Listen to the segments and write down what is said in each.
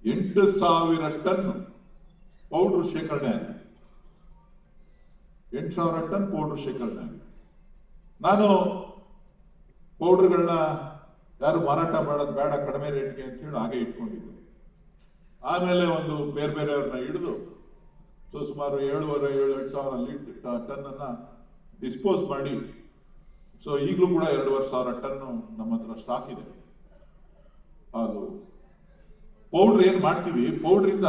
8,000 ton powder ಶೇಖರಣೆ ಆಗಿದೆ. 8,000 ton powder ಶೇಖರಣೆ ಆಗಿದೆ. ನಾನು ಪೌಡರ್ಗಳನ್ನ ಯಾರು ಮಾರಾಟ ಮಾಡೋದು ಬೇಡ ಕಡಿಮೆ ರೇಟ್ಗೆ ಅಂತ ಹೇಳಿ ಹಾಗೆ ಇಟ್ಕೊಂಡಿದ್ದೆ. ಆಮೇಲೆ ಒಂದು ಬೇರೆ ಬೇರೆಯವ್ರನ್ನ ಹಿಡಿದು ಸುಮಾರು 7,500 ಟನ್ ಅನ್ನ ಡಿಸ್ಪೋಸ್ ಮಾಡಿ, ಸೊ ಈಗಲೂ ಕೂಡ 2,500 ಟನ್ ನಮ್ಮ ಹತ್ರ ಸ್ಟಾಕ್ ಇದೆ. ಅದು ಪೌಡ್ರ್ ಏನ್ ಮಾಡ್ತೀವಿ, ಪೌಡ್ರಿಂದ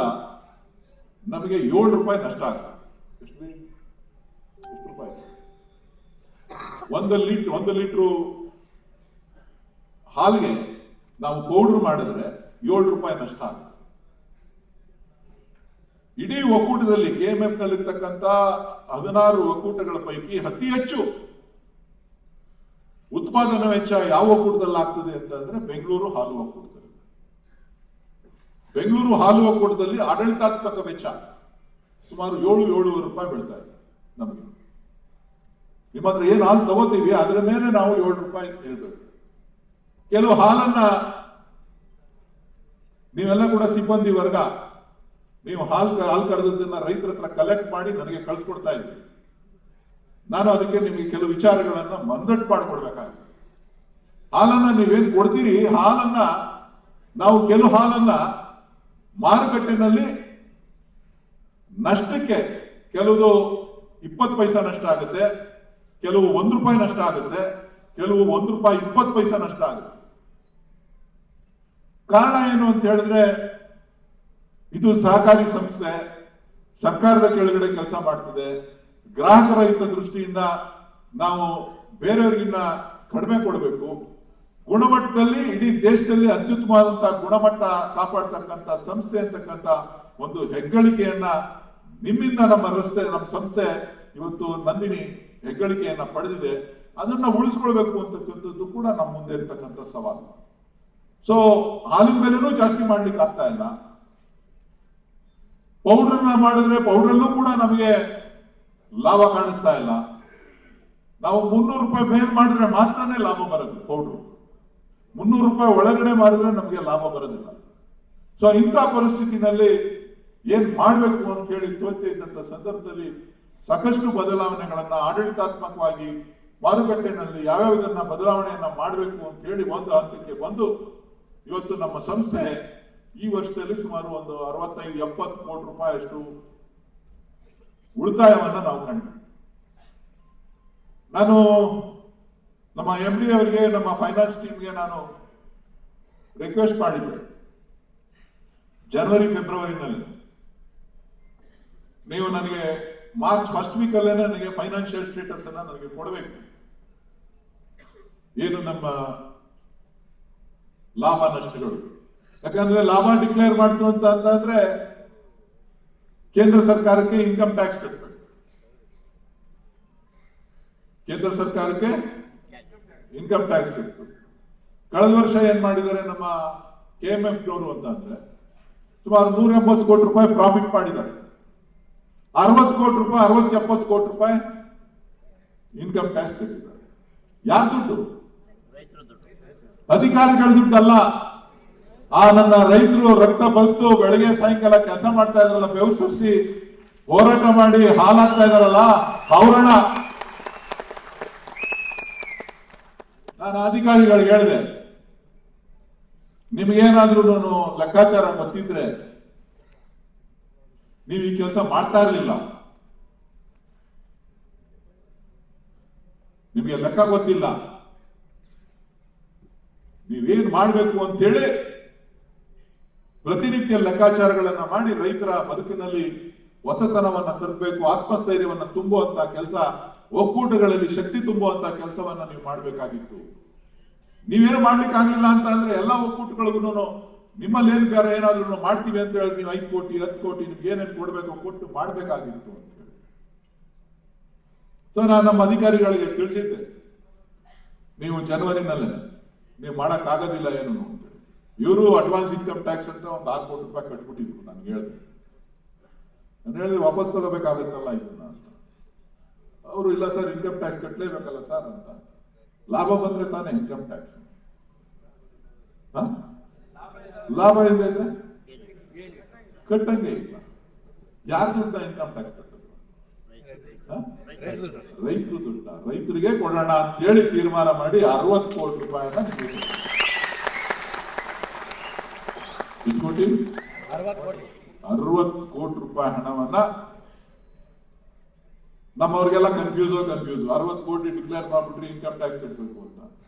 ನಮಗೆ 7 ರೂಪಾಯಿ ನಷ್ಟ ಆಗುತ್ತೆ. ಎಷ್ಟು ರೂಪಾಯಿ? 1 ಲೀಟ್ರು ಹಾಲಿಗೆ ನಾವು ಪೌಡ್ರ್ ಮಾಡಿದ್ರೆ 7 ರೂಪಾಯಿ ನಷ್ಟ ಆಗುತ್ತೆ. ಇಡೀ ಒಕ್ಕೂಟದಲ್ಲಿ KMF ನಲ್ಲಿರ್ತಕ್ಕಂಥ 16 ಒಕ್ಕೂಟಗಳ ಪೈಕಿ ಅತಿ ಹೆಚ್ಚು ಉತ್ಪಾದನಾ ವೆಚ್ಚ ಯಾವ ಒಕ್ಕೂಟದಲ್ಲಿ ಆಗ್ತದೆ ಅಂತಂದ್ರೆ ಬೆಂಗಳೂರು ಹಾಲು ಒಕ್ಕೂಟದಲ್ಲಿ. ಬೆಂಗಳೂರು ಹಾಲು ಒಕ್ಕೂಟದಲ್ಲಿ ಆಡಳಿತಾತ್ಮಕ ವೆಚ್ಚ ಸುಮಾರು 7-7.5 ರೂಪಾಯಿ ಬೀಳ್ತಾ ಇದೆ ನಮಗೆ. ನಿಮ್ಮ ಹತ್ರ ಏನು ಹಾಲು ತಗೋತೀವಿ ಅದರ ಮೇಲೆ ನಾವು 7 ರೂಪಾಯಿ ಅಂತ ಹೇಳ್ಬೇಕು. ಕೆಲವು ಹಾಲನ್ನ ನೀವೆಲ್ಲ ಕೂಡ ಸಿಬ್ಬಂದಿ ವರ್ಗ, ನೀವು ಹಾಲು ಕರೆದದ್ದನ್ನ ರೈತರ ಹತ್ರ ಕಲೆಕ್ಟ್ ಮಾಡಿ ನನಗೆ ಕಳಿಸ್ಕೊಡ್ತಾ ಇದ್ರಿ. ನಾನು ಅದಕ್ಕೆ ನಿಮಗೆ ಕೆಲವು ವಿಚಾರಗಳನ್ನ ಮಂದಟ್ಟು ಮಾಡಿಕೊಡ್ಬೇಕಾಗುತ್ತೆ. ಹಾಲನ್ನ ನೀವೇನ್ ಕೊಡ್ತೀರಿ, ಹಾಲನ್ನ ನಾವು ಕೆಲವು ಹಾಲನ್ನ ಮಾರುಕಟ್ಟೆನಲ್ಲಿ ನಷ್ಟಕ್ಕೆ, ಕೆಲವುದು 20 ಪೈಸಾ ನಷ್ಟ ಆಗುತ್ತೆ, ಕೆಲವು 1 ರೂಪಾಯಿ ನಷ್ಟ ಆಗುತ್ತೆ, ಕೆಲವು 1 ರೂಪಾಯಿ 20 ಪೈಸಾ ನಷ್ಟ ಆಗುತ್ತೆ. ಕಾರಣ ಏನು ಅಂತ ಹೇಳಿದ್ರೆ, ಇದು ಸಹಕಾರಿ ಸಂಸ್ಥೆ ಸರ್ಕಾರದ ಕೆಳಗಡೆ ಕೆಲಸ ಮಾಡ್ತಿದೆ. ಗ್ರಾಹಕರ ಹಿತ ದೃಷ್ಟಿಯಿಂದ ನಾವು ಬೇರೆಯವರಿಗಿನ್ನ ಕಡಿಮೆ ಕೊಡಬೇಕು. ಗುಣಮಟ್ಟದಲ್ಲಿ ಇಡೀ ದೇಶದಲ್ಲಿ ಅತ್ಯುತ್ತಮವಾದಂತಹ ಗುಣಮಟ್ಟ ಕಾಪಾಡ್ತಕ್ಕಂಥ ಸಂಸ್ಥೆ ಅಂತಕ್ಕಂಥ ಒಂದು ಹೆಗ್ಗಳಿಕೆಯನ್ನ ನಿಮ್ಮಿಂದ ನಮ್ಮ ಸಂಸ್ಥೆ ಇವತ್ತು ನಂದಿನಿ ಹೆಗ್ಗಳಿಕೆಯನ್ನ ಪಡೆದಿದೆ. ಅದನ್ನ ಉಳಿಸ್ಕೊಳ್ಬೇಕು ಅಂತಕ್ಕಂಥದ್ದು ಕೂಡ ನಮ್ಮ ಮುಂದೆ ಇರ್ತಕ್ಕಂಥ ಸವಾಲು. ಸೊ ಹಾಲಿನ ಬೆಲೆನೂ ಜಾಸ್ತಿ ಮಾಡ್ಲಿಕ್ಕೆ ಆಗ್ತಾ ಇಲ್ಲ. ಪೌಡರ್ನ ಮಾಡಿದ್ರೆ ಪೌಡ್ರಲ್ಲೂ ಕೂಡ ನಮಗೆ ಲಾಭ ಕಾಣಿಸ್ತಾ ಇಲ್ಲ. ನಾವು 300 ರೂಪಾಯಿ ಮೇಲೆ ಮಾಡಿದ್ರೆ ಮಾತ್ರನೇ ಲಾಭ ಬರೋದು. ಪೌಡ್ರು 300 ರೂಪಾಯಿ ಒಳಗಡೆ ಮಾಡಿದ್ರೆ ನಮಗೆ ಲಾಭ ಬರೋದಿಲ್ಲ. ಸೊ ಇಂಥ ಪರಿಸ್ಥಿತಿನಲ್ಲಿ ಏನ್ ಮಾಡ್ಬೇಕು ಅಂತ ಹೇಳಿ ತೋಚೆ ಇದ್ದಂತ ಸಂದರ್ಭದಲ್ಲಿ ಸಾಕಷ್ಟು ಬದಲಾವಣೆಗಳನ್ನ ಆಡಳಿತಾತ್ಮಕವಾಗಿ ಮಾರುಕಟ್ಟೆನಲ್ಲಿ ಯಾವ್ಯಾವುದನ್ನ ಬದಲಾವಣೆಯನ್ನ ಮಾಡಬೇಕು ಅಂತ ಹೇಳಿ ಒಂದು ಹಂತಕ್ಕೆ ಬಂದು ಇವತ್ತು ನಮ್ಮ ಸಂಸ್ಥೆ ಈ ವರ್ಷದಲ್ಲಿ ಸುಮಾರು ಒಂದು 65-70 ಕೋಟಿ ರೂಪಾಯಿ ಅಷ್ಟು ಉಳಿತಾಯವನ್ನ ನಾವು ಕಂಡು. ನಾನು ನಮ್ಮ MD ಅವರಿಗೆ, ನಮ್ಮ ಫೈನಾನ್ಸ್ ಟೀಮ್ಗೆ ನಾನು ರಿಕ್ವೆಸ್ಟ್ ಮಾಡಿದ್ದೆ, ಜನವರಿ ಫೆಬ್ರವರಿನಲ್ಲಿ ನೀವು ನನಗೆ ಮಾರ್ಚ್ ಫಸ್ಟ್ ವೀಕ್ ಅಲ್ಲೇ ನನಗೆ ಫೈನಾನ್ಷಿಯಲ್ ಸ್ಟೇಟಸ್ ಅನ್ನ ನನಗೆ ಕೊಡಬೇಕು. ಏನು ನಮ್ಮ ಲಾಭ ನಷ್ಟಗಳು, ಯಾಕಂದ್ರೆ ಲಾಭ ಡಿಕ್ಲೇರ್ ಮಾಡ್ತು ಅಂತಂದ್ರೆ ಕೇಂದ್ರ ಸರ್ಕಾರಕ್ಕೆ ಇನ್ಕಮ್ ಟ್ಯಾಕ್ಸ್ ಕಟ್ಟಬೇಕು. ಕೇಂದ್ರ ಸರ್ಕಾರಕ್ಕೆ ಇನ್ಕಮ್ ಟ್ಯಾಕ್ಸ್ ಕಟ್ಟಬೇಕು. ಕಳೆದ ವರ್ಷ ಏನ್ ಮಾಡಿದ್ದಾರೆ ನಮ್ಮ KMF ನವರು ಅಂತ ಅಂದ್ರೆ ಸುಮಾರು 180 ಕೋಟಿ ರೂಪಾಯಿ ಪ್ರಾಫಿಟ್ ಮಾಡಿದ್ದಾರೆ. 60 ಕೋಟಿ ರೂಪಾಯಿ 60-70 ಕೋಟಿ ರೂಪಾಯಿ ಇನ್ಕಮ್ ಟ್ಯಾಕ್ಸ್ ಕಟ್ಟಿದ್ದಾರೆ. ಯಾರ ದುಡ್ಡು? ಅಧಿಕಾರಿಗಳ ದುಡ್ಡಲ್ಲ. ಆ ನನ್ನ ರೈತರು ರಕ್ತ ಬಸ್ತು ಬೆಳಗ್ಗೆ ಸಾಯಂಕಾಲ ಕೆಲಸ ಮಾಡ್ತಾ ಇದ್ರಲ್ಲ, ಬೆವರು ಸುರಿಸಿ ಹೋರಾಟ ಮಾಡಿ ಹಾಲಾಗ್ತಾ ಇದಾರಲ್ಲ ಅವರಣ. ನಾನು ಅಧಿಕಾರಿಗಳಿಗೆ ಹೇಳಿದೆ, ನಿಮಗೇನಾದ್ರೂ ಲೆಕ್ಕಾಚಾರ ಗೊತ್ತಿದ್ರೆ ನೀವು ಈ ಕೆಲಸ ಮಾಡ್ತಾ ಇರಲಿಲ್ಲ. ನಿಮಗೆ ಲೆಕ್ಕ ಗೊತ್ತಿಲ್ಲ, ನೀವೇನ್ ಮಾಡ್ಬೇಕು ಅಂತೇಳಿ ಪ್ರತಿನಿತ್ಯ ಲೆಕ್ಕಾಚಾರಗಳನ್ನ ಮಾಡಿ ರೈತರ ಬದುಕಿನಲ್ಲಿ ಹೊಸತನವನ್ನ ತರಬೇಕು, ಆತ್ಮಸ್ಥೈರ್ಯವನ್ನ ತುಂಬುವಂತ ಕೆಲಸ, ಒಕ್ಕೂಟಗಳಲ್ಲಿ ಶಕ್ತಿ ತುಂಬುವಂತ ಕೆಲಸವನ್ನ ನೀವು ಮಾಡಬೇಕಾಗಿತ್ತು. ನೀವೇನು ಮಾಡ್ಲಿಕ್ಕೆ ಆಗ್ಲಿಲ್ಲ ಅಂತ ಅಂದ್ರೆ ಎಲ್ಲಾ ಒಕ್ಕೂಟಗಳಿಗೂ ನಿಮ್ಮಲ್ಲಿ ಏನ್ ಬೇರೆ ಏನಾದ್ರು ಮಾಡ್ತೀವಿ ಅಂತ ಹೇಳಿ ನೀವು 5 ಕೋಟಿ 10 ಕೋಟಿ ನಿಮ್ಗೆ ಏನೇನು ಕೊಡ್ಬೇಕು ಕೊಟ್ಟು ಮಾಡ್ಬೇಕಾಗಿತ್ತು ಅಂತ ಹೇಳಿ. ಸೊ ನಾನು ನಮ್ಮ ಅಧಿಕಾರಿಗಳಿಗೆ ತಿಳಿಸಿದ್ದೆ, ನೀವು ಜನವರಿನಲ್ಲೇ ನೀವು ಮಾಡಕ್ ಆಗೋದಿಲ್ಲ ಏನು ಅಂತೇಳಿ. ಇವರು ಅಡ್ವಾನ್ಸ್ ಇನ್ಕಮ್ ಟ್ಯಾಕ್ಸ್ ಅಂತ ಒಂದು 6 ಕೋಟಿ ರೂಪಾಯಿ ಕಟ್ಬಿಟ್ಟಿದ್ರು. ನಾನು ಹೇಳಿದೆ ವಾಪಸ್ ತಗೋಬೇಕಾಗತ್ತಲ್ಲ ಇದನ್ನ ಅಂತ. ಅವರು ಇಲ್ಲ ಸರ್ ಇನ್ಕಮ್ ಟ್ಯಾಕ್ಸ್ ಕಟ್ಟಲೇಬೇಕಲ್ಲ ಸರ್ ಅಂತ. ಲಾಭ ಬಂದ್ರೆ ತಾನೇ ಇನ್ಕಮ್ ಟ್ಯಾಕ್ಸ್. ಲಾಭ ಇಲ್ಲ ಅಂದ್ರೆ ಕಟ್ಟಂಗೆ ಇಲ್ಲ. ಯಾರ ದುಡ್ಡ ಇನ್ಕಮ್ ಟ್ಯಾಕ್ಸ್ ಕಟ್ಟೋದು? ರೈತರು ದುಡ್ಡ. ರೈತರಿಗೆ ಕೊಡೋಣ ಅಂತ ಹೇಳಿ ತೀರ್ಮಾನ ಮಾಡಿ 60 ಕೋಟಿ ರೂಪಾಯಿನ ಎಷ್ಟು ಕೋಟಿ? 60 ಕೋಟಿ ರೂಪಾಯಿ ಹಣವನ್ನ ನಮ್ಮವ್ರಿಗೆಲ್ಲ ಕನ್ಫ್ಯೂಸ್ 60 ಕೋಟಿ ಡಿಕ್ಲೇರ್ ಮಾಡ್ಬಿಟ್ರಿ ಇನ್ಕಮ್ ಟ್ಯಾಕ್ಸ್ ಕಟ್ಟಬೇಕು ಅಂತ.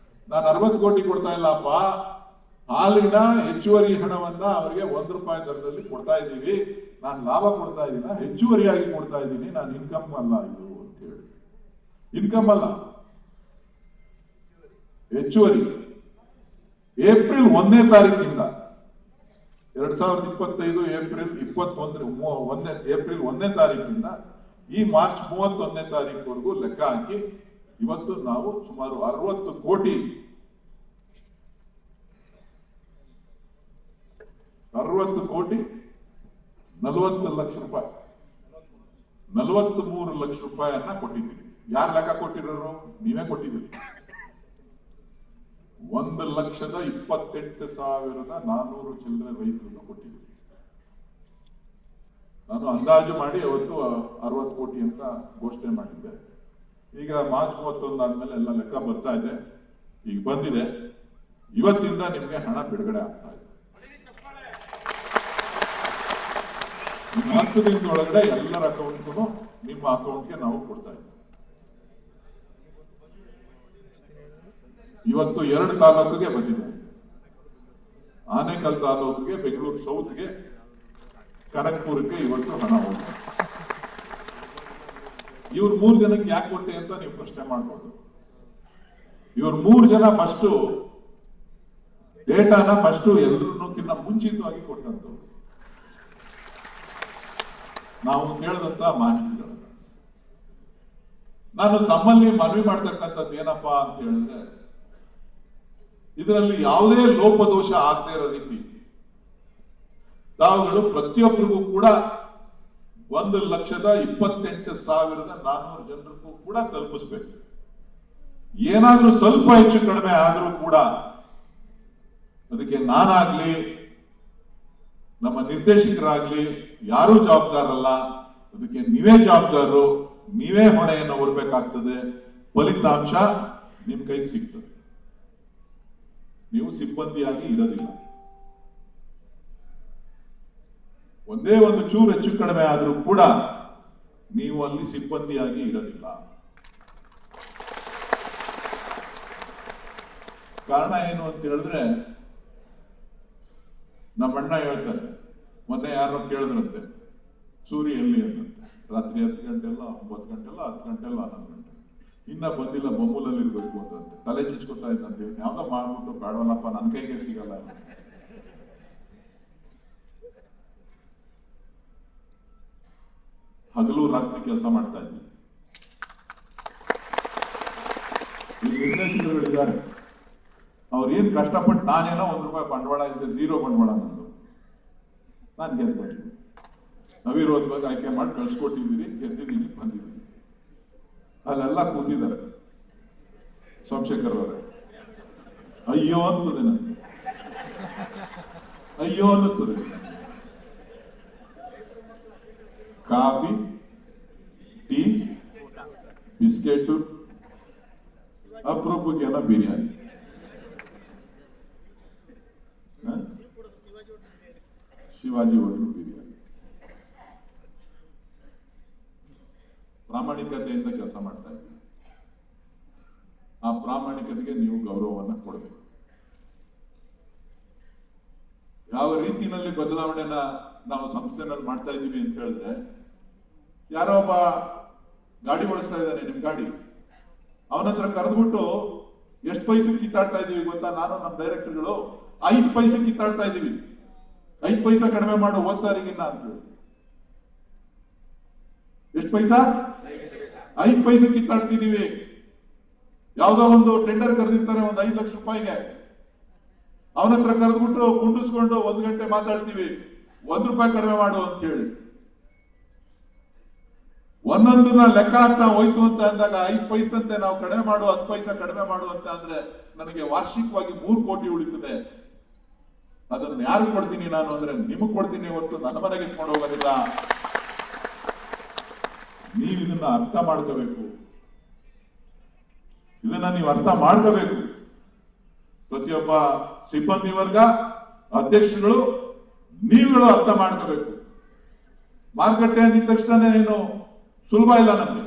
ನಾನು 60 ಕೋಟಿ ಕೊಡ್ತಾ ಇಲ್ಲಪ್ಪ, ಹಾಲಿನ ಹೆಚ್ಚುವರಿ ಹಣವನ್ನ ಅವರಿಗೆ ₹1 ದರದಲ್ಲಿ ಕೊಡ್ತಾ ಇದ್ದೀವಿ. ನಾನು ಲಾಭ ಕೊಡ್ತಾ ಇದ್ದೀನ, ಹೆಚ್ಚುವರಿಯಾಗಿ ಕೊಡ್ತಾ ಇದ್ದೀನಿ. ನಾನು ಇನ್ಕಮ್ ಅಲ್ಲ ಇದು ಅಂತ ಹೇಳಿ. ಇನ್ಕಮ್ ಅಲ್ಲ, ಹೆಚ್ಚುವರಿ. ಏಪ್ರಿಲ್ 1ನೇ ತಾರೀಕಿಂದ 2025 ಏಪ್ರಿಲ್ 1ನೇ ತಾರೀಕಿಂದ ಈ ಮಾರ್ಚ್ 31ನೇ ತಾರೀಕುವರೆಗೂ ಲೆಕ್ಕ ಹಾಕಿ ಇವತ್ತು ನಾವು ಸುಮಾರು 60 ಕೋಟಿ 40 ಲಕ್ಷ ರೂಪಾಯಿ 43 ಲಕ್ಷ ರೂಪಾಯಿಯನ್ನ ಕೊಟ್ಟಿದ್ದೀವಿ. ಯಾರು ಲೆಕ್ಕ ಕೊಟ್ಟಿರೋರು? ನೀವೇ ಕೊಟ್ಟಿದ್ದೀರಿ. 1,28,400 ಚಿಲ್ಲರೆ ರೈತರನ್ನು ಕೊಟ್ಟಿದ್ದೀವಿ. ನಾನು ಅಂದಾಜು ಮಾಡಿ ಅವತ್ತು 60 ಕೋಟಿ ಅಂತ ಘೋಷಣೆ ಮಾಡಿದ್ದೆ. ಈಗ ಮಾರ್ಚ್ 31 ಆದ್ಮೇಲೆ ಎಲ್ಲ ಲೆಕ್ಕ ಬರ್ತಾ ಇದೆ, ಈಗ ಬಂದಿದೆ. ಇವತ್ತಿಂದ ನಿಮ್ಗೆ ಹಣ ಬಿಡುಗಡೆ ಆಗ್ತಾ ಇದೆ. 10 ದಿನದೊಳಗಡೆ ಎಲ್ಲರ ಅಕೌಂಟ್ಗೂ ನಿಮ್ಮ ಅಕೌಂಟ್ಗೆ ನಾವು ಕೊಡ್ತಾ ಇದ್ದೀವಿ. ಇವತ್ತು 2 ತಾಲೂಕಿಗೆ ಬಂದಿದೆ. ಆನೇಕಲ್ ತಾಲೂಕಿಗೆ, ಬೆಂಗಳೂರು ಸೌತ್ಗೆ, ಕನಕಪುರಕ್ಕೆ ಇವತ್ತು ಹಣ ಹೋಗಿದೆ. ಇವ್ರು 3 ಜನಕ್ಕೆ ಯಾಕೆ ಕೊಟ್ಟೆ ಅಂತ ನೀವು ಪ್ರಶ್ನೆ ಮಾಡ್ಬೋದು. ಇವ್ರು 3 ಜನ ಫಸ್ಟ್ ಡೇಟಾನ ಎಲ್ಲರನ್ನಕ್ಕಿಂತ ಮುಂಚಿತವಾಗಿ ಕೊಟ್ಟಂತವ್ರು. ನಾವು ಕೇಳಿದಂತ ಮಾಹಿತಿಗಳು ನಾನು ತಮ್ಮಲ್ಲಿ ಮನವಿ ಮಾಡ್ತಕ್ಕಂಥದ್ದು ಏನಪ್ಪಾ ಅಂತ ಹೇಳಿದ್ರೆ, ಇದರಲ್ಲಿ ಯಾವುದೇ ಲೋಪದೋಷ ಆಗದೆ ಇರೋ ರೀತಿ ತಾವುಗಳು ಪ್ರತಿಯೊಬ್ಬರಿಗೂ ಕೂಡ 1,28,400 ಜನರಿಗೂ ಕೂಡ ತಲುಪಿಸ್ಬೇಕು. ಏನಾದ್ರೂ ಸ್ವಲ್ಪ ಹೆಚ್ಚು ಕಡಿಮೆ ಆದ್ರೂ ಕೂಡ ಅದಕ್ಕೆ ನಾನಾಗ್ಲಿ, ನಮ್ಮ ನಿರ್ದೇಶಕರಾಗ್ಲಿ ಯಾರೂ ಜವಾಬ್ದಾರಲ್ಲ. ಅದಕ್ಕೆ ನೀವೇ ಜವಾಬ್ದಾರರು, ನೀವೇ ಹೊಣೆಯನ್ನು ಹೊರಬೇಕಾಗ್ತದೆ. ಫಲಿತಾಂಶ ನಿಮ್ ಕೈಗೆ ಸಿಗ್ತದೆ. ನೀವು ಸಿಬ್ಬಂದಿಯಾಗಿ ಇರೋದಿಲ್ಲ. ಒಂದೇ ಒಂದು ಚೂರು ಹೆಚ್ಚು ಕಡಿಮೆ ಆದ್ರೂ ಕೂಡ ನೀವು ಅಲ್ಲಿ ಸಿಬ್ಬಂದಿಯಾಗಿ ಇರೋದಿಲ್ಲ. ಕಾರಣ ಏನು ಅಂತ ಹೇಳಿದ್ರೆ, ನಮ್ಮಣ್ಣ ಹೇಳ್ತಾರೆ, ಮೊನ್ನೆ ಯಾರೋ ಕೇಳಿದ್ರಂತೆ ಸೂರಿ ಎಲ್ಲಿ ಅಂತಂತೆ. ರಾತ್ರಿ 10 ಗಂಟೆಲ್ಲ 9 ಗಂಟೆಲ್ಲ 10 ಗಂಟೆಲ್ಲ 11 ಗಂಟೆ ಇನ್ನ ಬಂದಿಲ್ಲ, ಬೊಮ್ಮೂಲಲ್ಲಿ ಇರ್ಬೇಕು ಅಂತಂತೆ. ತಲೆ ಚಿಚ್ಕೊತಾ ಇದ್ದಂತೆ. ಯಾವ್ದೋ ಮಾಡ್ಬಿಟ್ಟು ಬೇಡವಲ್ಲಪ್ಪ, ನನ್ನ ಕೈಗೆ ಸಿಗಲ್ಲ. ಹಗಲು ರಾತ್ರಿ ಕೆಲಸ ಮಾಡ್ತಾ ಇದ್ವಿ. ನಿರ್ದೇಶಕರುಗಳಿದ್ದಾರೆ, ಅವ್ರು ಏನ್ ಕಷ್ಟಪಟ್ಟು, ನಾನೇನೋ ₹1 ಬಂಡವಾಳ ಇಲ್ಲದೆ 0 ಬಂಡವಾಳ ನಂದು, ನಾನು ಗೆದ್ಬಿಟ್ಟು ಅವಿರೋಧವಾಗಿ ಆಯ್ಕೆ ಮಾಡಿ ಕಳ್ಸಿಕೊಟ್ಟಿದ್ದೀರಿ, ಗೆದ್ದಿದ್ದೀನಿ, ಬಂದಿದ್ದೀನಿ. ಅಲ್ಲೆಲ್ಲ ಕೂತಿದ್ದಾರೆ ಸೋಮಶೇಖರ್ ಅವರೇ. ಅಯ್ಯೋ ಅಂತದೆ ನನಗೆ, ಅಯ್ಯೋ ಅನ್ನಿಸ್ತದೆ. ಕಾಫಿ, ಟೀ, ಬಿಸ್ಕೆಟ್, ಅಪರೂಪಕ್ಕೆಲ್ಲ ಬಿರಿಯಾನಿ. ಶಿವಾಜಿ ಹೋಟೆಲ್ ಬಿರಿಯಾನಿ. ಪ್ರಾಮಾಣಿಕತೆಯಿಂದ ಕೆಲಸ ಮಾಡ್ತಾ ಇದ್ದೀವಿ. ಆ ಪ್ರಾಮಾಣಿಕತೆಗೆ ನೀವು ಗೌರವವನ್ನು ಕೊಡಬೇಕು. ಯಾವ ರೀತಿಯಲ್ಲಿ ಬದಲಾವಣೆನ ನಾವು ಸಂಸ್ಥೆನಲ್ಲಿ ಮಾಡ್ತಾ ಇದ್ದೀವಿ ಅಂತ ಹೇಳಿದ್ರೆ, ಯಾರೋ ಒಬ್ಬ ಗಾಡಿ ಓಡಿಸ್ತಾ ಇದ್ದಾನೆ, ನಿಮ್ ಗಾಡಿ, ಅವನ ಹತ್ರ ಕರೆದ್ಬಿಟ್ಟು ಎಷ್ಟು ಪೈಸೆ ಕಿತ್ತಾಡ್ತಾ ಇದೀವಿ ಗೊತ್ತಾ? ನಾನು ನಮ್ಮ ಡೈರೆಕ್ಟರ್ಗಳು 5 ಪೈಸೆ ಕಿತ್ತಾಡ್ತಾ ಇದೀವಿ, 5 ಪೈಸಾ ಕಡಿಮೆ ಮಾಡು ಹೋದ್ ಸಾರಿಗಿನ್ನ ಅಂತ ಹೇಳಿ. ಎಷ್ಟು ಪೈಸಾ? 5 ಪೈಸೆ ಕಿತ್ತಾಡ್ತಿದೀವಿ. ಯಾವ್ದೋ ಒಂದು ಟೆಂಡರ್ ಕರೆದಿರ್ತಾರೆ ಒಂದು 5 ಲಕ್ಷ ರೂಪಾಯಿಗೆ, ಅವನ ಹತ್ರ ಕರೆದ್ಬಿಟ್ಟು ಕುಂಡಿಸ್ಕೊಂಡು 1 ಗಂಟೆ ಮಾತಾಡ್ತೀವಿ, ₹1 ಕಡಿಮೆ ಮಾಡು ಅಂತ ಹೇಳಿ. ಒಂದೊಂದನ್ನ ಲೆಕ್ಕ ಆಗ್ತಾ ಹೋಯ್ತು ಅಂತ ಅಂದಾಗ 5 ಪೈಸಂತೆ ನಾವು ಕಡಿಮೆ ಮಾಡು, 10 ಪೈಸಾ ಕಡಿಮೆ ಮಾಡು ಅಂತ ಅಂದ್ರೆ ನನಗೆ ವಾರ್ಷಿಕವಾಗಿ 3 ಕೋಟಿ ಉಳಿತದೆ. ಅದನ್ನ ಯಾರು ಕೊಡ್ತೀನಿ ನಾನು ಅಂದ್ರೆ ನಿಮಗ್ ಕೊಡ್ತೀನಿ, ಹೊರತು ನನ್ನ ಮನೆಗೆ ಇಟ್ಕೊಂಡು ಹೋಗೋದಿಲ್ಲ. ನೀವು ಇದನ್ನ ಅರ್ಥ ಮಾಡ್ಕೋಬೇಕು, ಇದನ್ನ ನೀವು ಅರ್ಥ ಮಾಡ್ಕೋಬೇಕು. ಪ್ರತಿಯೊಬ್ಬ ಸಿಬ್ಬಂದಿ ವರ್ಗ, ಅಧ್ಯಕ್ಷರುಗಳು, ನೀವುಗಳು ಅರ್ಥ ಮಾಡ್ಕೋಬೇಕು. ಮಾರುಕಟ್ಟೆ ಅಂದಿದ ತಕ್ಷಣ ಏನು ಸುಲಭ ಇಲ್ಲ ನಮಗೆ.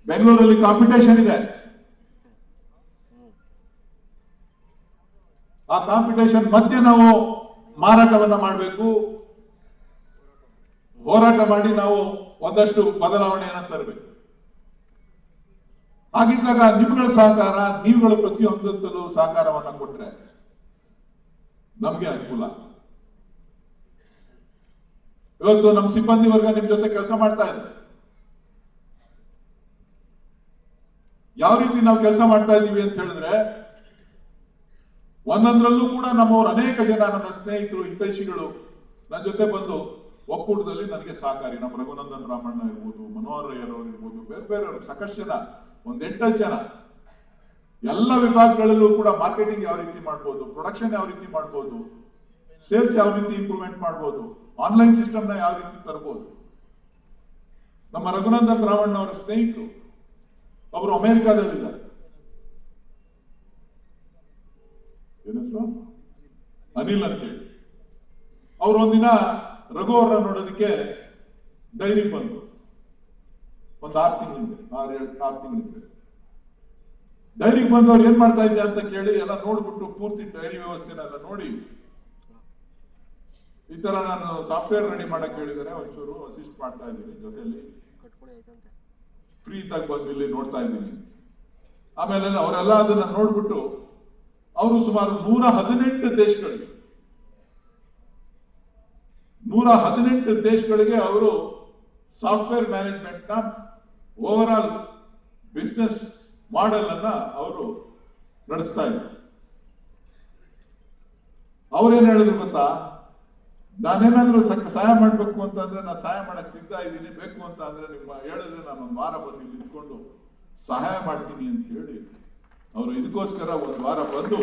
ಬೆಂಗಳೂರಲ್ಲಿ ಕಾಂಪಿಟೇಷನ್ ಇದೆ. ಆ ಕಾಂಪಿಟೇಷನ್ ಮಧ್ಯೆ ನಾವು ಮಾರಾಟವನ್ನ ಮಾಡಬೇಕು, ಹೋರಾಟ ಮಾಡಿ ನಾವು ಒಂದಷ್ಟು ಬದಲಾವಣೆಯನ್ನ ತರಬೇಕು. ಹಾಗಿದ್ದಾಗ ನಿಮ್ಗಳ ಸಹಕಾರ, ನೀವುಗಳು ಪ್ರತಿಯೊಂದರಲ್ಲೂ ಸಹಕಾರವನ್ನ ಕೊಟ್ರೆ ನಮ್ಗೆ ಅನುಕೂಲ. ಇವತ್ತು ನಮ್ಮ ಸಿಬ್ಬಂದಿ ವರ್ಗ ನಿಮ್ ಜೊತೆ ಕೆಲಸ ಮಾಡ್ತಾ ಇದೆ. ಯಾವ ರೀತಿ ನಾವು ಕೆಲಸ ಮಾಡ್ತಾ ಇದ್ದೀವಿ ಅಂತ ಹೇಳಿದ್ರೆ, ಒಂದೊಂದ್ರಲ್ಲೂ ಕೂಡ ನಮ್ಮವ್ರು ಅನೇಕ ಜನ, ನನ್ನ ಸ್ನೇಹಿತರು, ಹಿತೈಷಿಗಳು ನನ್ನ ಜೊತೆ ಬಂದು ಒಕ್ಕೂಟದಲ್ಲಿ ನನಗೆ ಸಹಕಾರಿ. ನಮ್ಮ ರಘುನಂದನ್ ರಾಮಣ್ಣ ಇರ್ಬೋದು, ಮನೋಹರ್ ರಯ್ಯರವರು ಇರ್ಬೋದು, ಬೇರೆ ಬೇರೆಯವರು ಸಾಕಷ್ಟು ಜನ, ಒಂದ್ 8 ಜನ, ಎಲ್ಲ ವಿಭಾಗಗಳಲ್ಲೂ ಕೂಡ ಮಾರ್ಕೆಟಿಂಗ್ ಯಾವ ರೀತಿ ಮಾಡ್ಬೋದು, ಪ್ರೊಡಕ್ಷನ್ ಯಾವ ರೀತಿ ಮಾಡ್ಬೋದು, ಸೇಲ್ಸ್ ಯಾವ ರೀತಿ ಇಂಪ್ರೂವ್ಮೆಂಟ್ ಮಾಡ್ಬೋದು, ಆನ್ಲೈನ್ ಸಿಸ್ಟಮ್ ನ ಯಾವ ರೀತಿ ತರಬಹುದು. ನಮ್ಮ ರಘುನಂದನ್ ರಾಮಣ್ಣ ಅವರ ಸ್ನೇಹಿತರು ಅವರು ಅಮೆರಿಕಾದಲ್ಲಿದ್ದಾರೆ. ಏನೆಸರು ಅನಿಲ್ ಅಂತೇಳಿ. ಅವರು ಒಂದಿನ ರಘು ಅವರ ನೋಡೋದಕ್ಕೆ ಡೈರಿಗೆ ಬಂದ್ರು. ಒಂದು 6 ತಿಂಗಳಿಂದ, 6 ತಿಂಗಳಿಂದ ಡೈರಿಗೆ ಬಂದು ಅವ್ರು ಏನ್ ಮಾಡ್ತಾ ಇದ್ದೆ ಅಂತ ಕೇಳಿ ಎಲ್ಲ ನೋಡ್ಬಿಟ್ಟು ಪೂರ್ತಿ ಡೈರಿ ವ್ಯವಸ್ಥೆನೆಲ್ಲ ನೋಡಿ, ಈ ತರ ನಾನು ಸಾಫ್ಟ್ವೇರ್ ರೆಡಿ ಮಾಡಕ್ ಹೇಳಿದರೆ ಒಂಚೂರು ಅಸಿಸ್ಟ್ ಮಾಡ್ತಾ ಇದ್ದೀನಿ, ಜೊತೆಯಲ್ಲಿ ಫ್ರೀ ಇದ್ದಾಗ ಬಂದು ಇಲ್ಲಿ ನೋಡ್ತಾ ಇದ್ದೀನಿ. ಆಮೇಲೆ ಅವರೆಲ್ಲ ಅದನ್ನ ನೋಡ್ಬಿಟ್ಟು ಅವರು ಸುಮಾರು 118 ದೇಶಗಳಿಗೆ ಅವರು ಸಾಫ್ಟ್ವೇರ್ ಮ್ಯಾನೇಜ್ಮೆಂಟ್ ನ ಓವರ್ ಆಲ್ ಬಿಸ್ನೆಸ್ ಮಾಡೆಲ್ ಅನ್ನ ಅವರು ನಡೆಸ್ತಾ ಇದ್ದಾರೆ. ಅವ್ರೇನ್ ಹೇಳಿದ್ರು ಗೊತ್ತಾ, ನಾನೇನಾದ್ರೂ ಸಹಾಯ ಮಾಡ್ಬೇಕು ಅಂತ ಅಂದ್ರೆ ನಾನು ಸಹಾಯ ಮಾಡಕ್ ಸಿದ್ಧ ಇದ್ದೀನಿ, ಬೇಕು ಅಂತ ಅಂದ್ರೆ ನಿಮ್ಮ ಹೇಳಿದ್ರೆ ನಾನು 1 ವಾರ ಬಂದು ಇಲ್ಲಿ ನಿಂತ್ಕೊಂಡು ಸಹಾಯ ಮಾಡ್ತೀನಿ ಅಂತ ಹೇಳಿ ಅವರು ಇದಕ್ಕೋಸ್ಕರ 1 ವಾರ ಬಂದು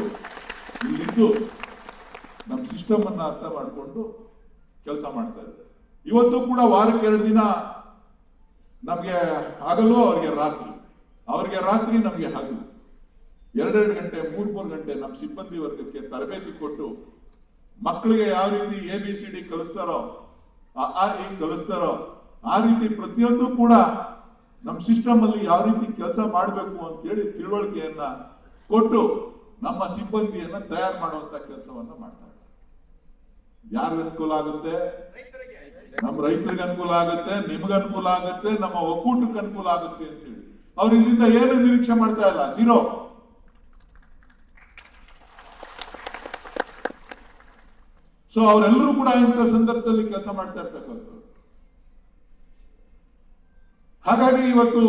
ಇಲ್ಲಿದ್ದು ನಮ್ಮ ಸಿಸ್ಟಮ್ ಅನ್ನ ಅರ್ಥ ಮಾಡಿಕೊಂಡು ಕೆಲಸ ಮಾಡ್ತಾ ಇದ್ದಾರೆ. ಇವತ್ತು ಕೂಡ ವಾರಕ್ಕೆ 2 ದಿನ ನಮ್ಗೆ ಹಗಲು, ಅವ್ರಿಗೆ ರಾತ್ರಿ ನಮ್ಗೆ ಹಗಲು, 2 ಗಂಟೆ 3 ಗಂಟೆ ನಮ್ಮ ಸಿಬ್ಬಂದಿ ವರ್ಗಕ್ಕೆ ತರಬೇತಿ ಕೊಟ್ಟು ಮಕ್ಕಳಿಗೆ ಯಾವ ರೀತಿ ABCD ಕಲಿಸ್ತಾರೋ, ಕಲಿಸ್ತಾರೋ ಆ ರೀತಿ ಪ್ರತಿಯೊಂದು ಕೂಡ ನಮ್ಮ ಸಿಸ್ಟಮ್ ಅಲ್ಲಿ ಯಾವ ರೀತಿ ಕೆಲಸ ಮಾಡಬೇಕು ಅಂತ ಹೇಳಿ ತಿಳುವಳಿಕೆಯನ್ನ ಕೊಟ್ಟು ನಮ್ಮ ಸಿಬ್ಬಂದಿಯನ್ನ ತಯಾರು ಮಾಡುವಂತ ಕೆಲಸವನ್ನ ಮಾಡ್ತಾರೆ. ಯಾರಿಗ ಅನುಕೂಲ ಆಗುತ್ತೆ? ನಮ್ಮ ರೈತರಿಗೆ ಅನುಕೂಲ ಆಗುತ್ತೆ, ನಿಮ್ಗೆ ಅನುಕೂಲ ಆಗುತ್ತೆ, ನಮ್ಮ ಒಕ್ಕೂಟಕ್ಕೆ ಅನುಕೂಲ ಆಗುತ್ತೆ ಅಂತ ಹೇಳಿ ಅವ್ರು ಇದರಿಂದ ಏನು ನಿರೀಕ್ಷೆ ಮಾಡ್ತಾ ಇಲ್ಲ, 0. ಸೊ ಅವರೆಲ್ಲರೂ ಕೂಡ ಇಂಥ ಸಂದರ್ಭದಲ್ಲಿ ಕೆಲಸ ಮಾಡ್ತಾ ಇರ್ತಕ್ಕಂಥದ್ದು. ಹಾಗಾಗಿ ಇವತ್ತು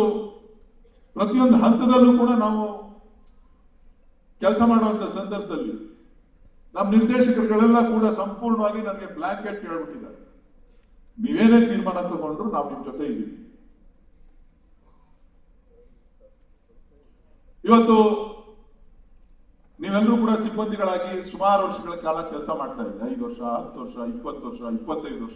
ಪ್ರತಿಯೊಂದು ಹಂತದಲ್ಲೂ ಕೂಡ ನಾವು ಕೆಲಸ ಮಾಡುವಂತ ಸಂದರ್ಭದಲ್ಲಿ ನಮ್ಮ ನಿರ್ದೇಶಕರುಗಳೆಲ್ಲ ಕೂಡ ಸಂಪೂರ್ಣವಾಗಿ ನನಗೆ ಬ್ಲಾಂಕೆಟ್ ಹೇಳ್ಬಿಟ್ಟಿದ್ದಾರೆ, ನೀವೇನೇ ತೀರ್ಮಾನ ತಗೊಂಡ್ರು ನಾವು ನಿಮ್ ಜೊತೆ ಇದ್ದೀವಿ. ಇವತ್ತು ನೀವೆಲ್ಲರೂ ಕೂಡ ಸಿಬ್ಬಂದಿಗಳಾಗಿ ಸುಮಾರು ವರ್ಷಗಳ ಕಾಲ ಕೆಲಸ ಮಾಡ್ತಾ ಇದ್ದೀರಿ. 5 ವರ್ಷ, 10 ವರ್ಷ, 20 ವರ್ಷ, 25 ವರ್ಷ